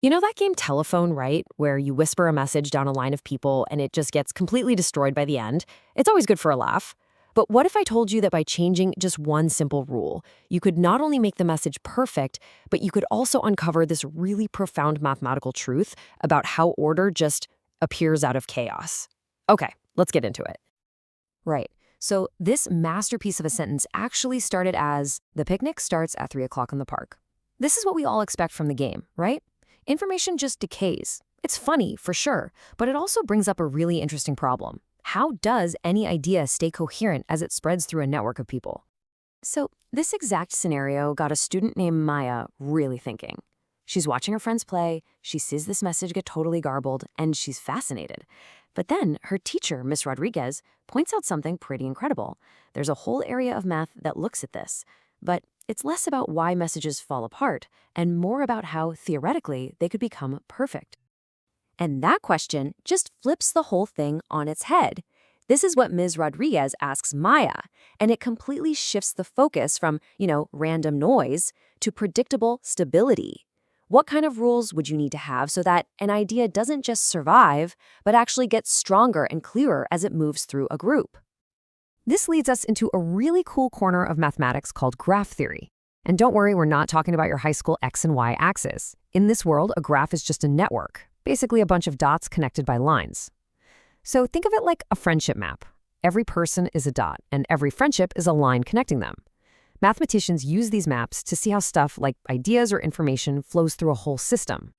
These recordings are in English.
You know that game Telephone, right? Where you whisper a message down a line of people and it just gets completely destroyed by the end? It's always good for a laugh. But what if I told you that by changing just one simple rule, you could not only make the message perfect, but you could also uncover this really profound mathematical truth about how order just appears out of chaos? Okay, let's get into it. Right. So this masterpiece of a sentence actually started as the picnic starts at 3 o'clock in the park. This is what we all expect from the game, right? Information just decays. It's funny, for sure, but it also brings up a really interesting problem. How does any idea stay coherent as it spreads through a network of people? So this exact scenario got a student named Maya really thinking. She's watching her friends play, she sees this message get totally garbled, and she's fascinated. But then her teacher, Miss Rodriguez, points out something pretty incredible. There's a whole area of math that looks at this, but it's less about why messages fall apart and more about how, theoretically, they could become perfect. And that question just flips the whole thing on its head. This is what Ms. Rodriguez asks Maya, and it completely shifts the focus from, random noise to predictable stability. What kind of rules would you need to have so that an idea doesn't just survive, but actually gets stronger and clearer as it moves through a group? This leads us into a really cool corner of mathematics called graph theory. And don't worry, we're not talking about your high school X and Y axis. In this world, a graph is just a network, basically a bunch of dots connected by lines. So think of it like a friendship map. Every person is a dot, and every friendship is a line connecting them. Mathematicians use these maps to see how stuff like ideas or information flows through a whole system.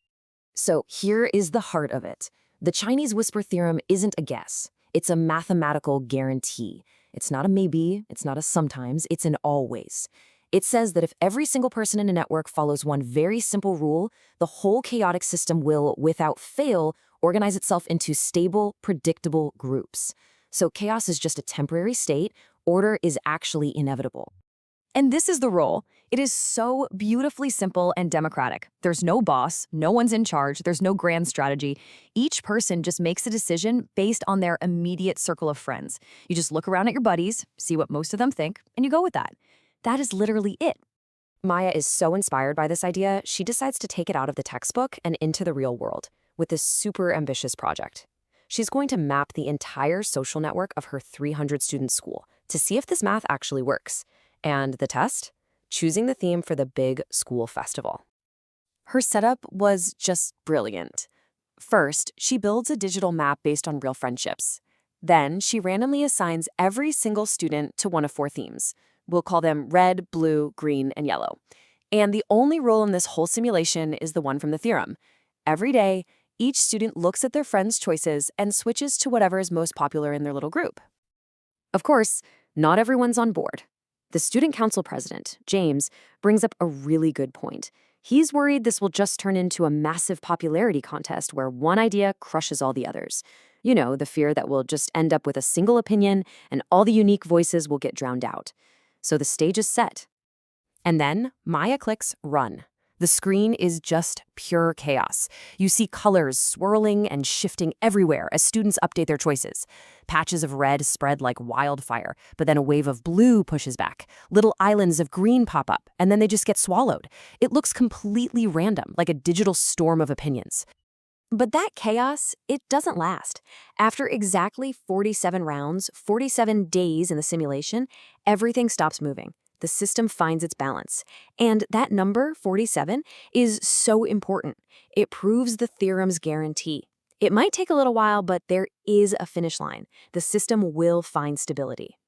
So here is the heart of it. The Chinese Whisper Theorem isn't a guess. It's a mathematical guarantee. It's not a maybe, it's not a sometimes, it's an always. It says that if every single person in a network follows one very simple rule, the whole chaotic system will, without fail, organize itself into stable, predictable groups. So chaos is just a temporary state, order is actually inevitable. And this is the role. It is so beautifully simple and democratic. There's no boss, no one's in charge, there's no grand strategy. Each person just makes a decision based on their immediate circle of friends. You just look around at your buddies, see what most of them think, and you go with that. That is literally it. Maya is so inspired by this idea, she decides to take it out of the textbook and into the real world with this super ambitious project. She's going to map the entire social network of her 300-student school to see if this math actually works. And the test? Choosing the theme for the big school festival. Her setup was just brilliant. First, she builds a digital map based on real friendships. Then, she randomly assigns every single student to one of 4 themes. We'll call them red, blue, green, and yellow. And the only rule in this whole simulation is the one from the theorem. Every day, each student looks at their friends' choices and switches to whatever is most popular in their little group. Of course, not everyone's on board. The student council president, James, brings up a really good point. He's worried this will just turn into a massive popularity contest where one idea crushes all the others. You know, the fear that we'll just end up with a single opinion and all the unique voices will get drowned out. So the stage is set. And then Maya clicks run. The screen is just pure chaos. You see colors swirling and shifting everywhere as students update their choices. Patches of red spread like wildfire, but then a wave of blue pushes back. Little islands of green pop up, and then they just get swallowed. It looks completely random, like a digital storm of opinions. But that chaos, it doesn't last. After exactly 47 rounds, 47 days in the simulation, everything stops moving. The system finds its balance. And that number, 47, is so important. It proves the theorem's guarantee. It might take a little while, but there is a finish line. The system will find stability.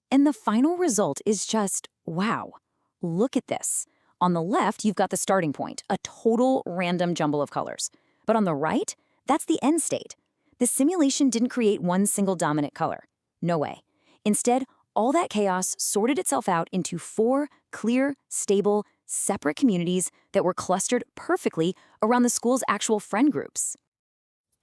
And the final result is just, wow. Look at this. On the left, you've got the starting point, a total random jumble of colors. But on the right, that's the end state. The simulation didn't create one single dominant color. No way. Instead, all that chaos sorted itself out into 4 clear, stable, separate communities that were clustered perfectly around the school's actual friend groups.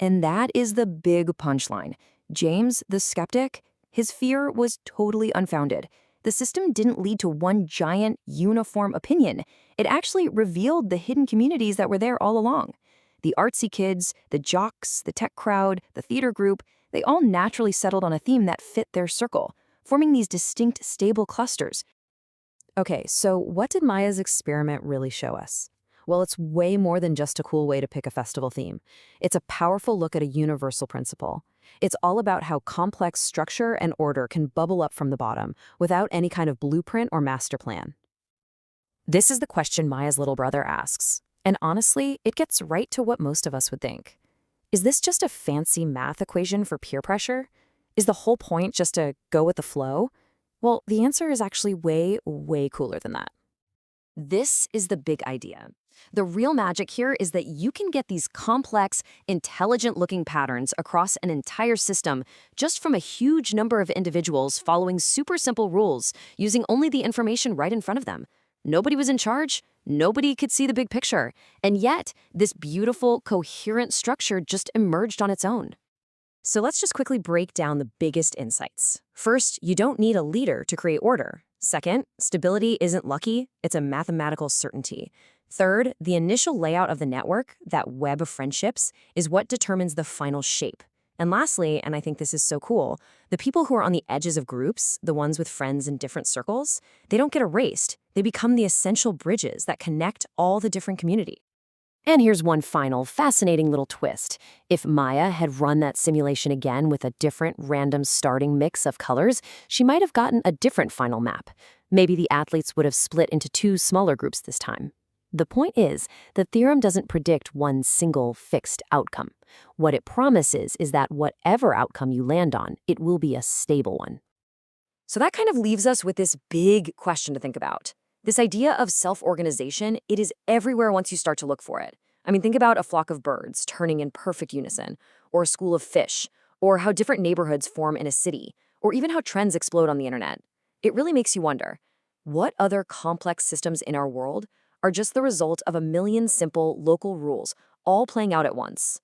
And that is the big punchline. James, the skeptic, his fear was totally unfounded. The system didn't lead to one giant, uniform opinion. It actually revealed the hidden communities that were there all along. The artsy kids, the jocks, the tech crowd, the theater group, they all naturally settled on a theme that fit their circle, forming these distinct, stable clusters. Okay, so what did Maya's experiment really show us? Well, it's way more than just a cool way to pick a festival theme. It's a powerful look at a universal principle. It's all about how complex structure and order can bubble up from the bottom without any kind of blueprint or master plan. This is the question Maya's little brother asks. And honestly, it gets right to what most of us would think. Is this just a fancy math equation for peer pressure? Is the whole point just to go with the flow? Well, the answer is actually way, way cooler than that. This is the big idea. The real magic here is that you can get these complex, intelligent-looking patterns across an entire system just from a huge number of individuals following super simple rules, using only the information right in front of them. Nobody was in charge, nobody could see the big picture, and yet this beautiful, coherent structure just emerged on its own. So let's just quickly break down the biggest insights. First, you don't need a leader to create order. Second, stability isn't lucky, it's a mathematical certainty. Third, the initial layout of the network, that web of friendships, is what determines the final shape. And lastly, and I think this is so cool, the people who are on the edges of groups, the ones with friends in different circles, they don't get erased. They become the essential bridges that connect all the different community. And here's one final fascinating little twist. If Maya had run that simulation again with a different random starting mix of colors, she might have gotten a different final map. Maybe the athletes would have split into two smaller groups this time. The point is, the theorem doesn't predict one single fixed outcome. What it promises is that whatever outcome you land on, it will be a stable one. So that kind of leaves us with this big question to think about. This idea of self-organization, it is everywhere once you start to look for it. I mean, think about a flock of birds turning in perfect unison, or a school of fish, or how different neighborhoods form in a city, or even how trends explode on the internet. It really makes you wonder, what other complex systems in our world are just the result of a million simple local rules all playing out at once?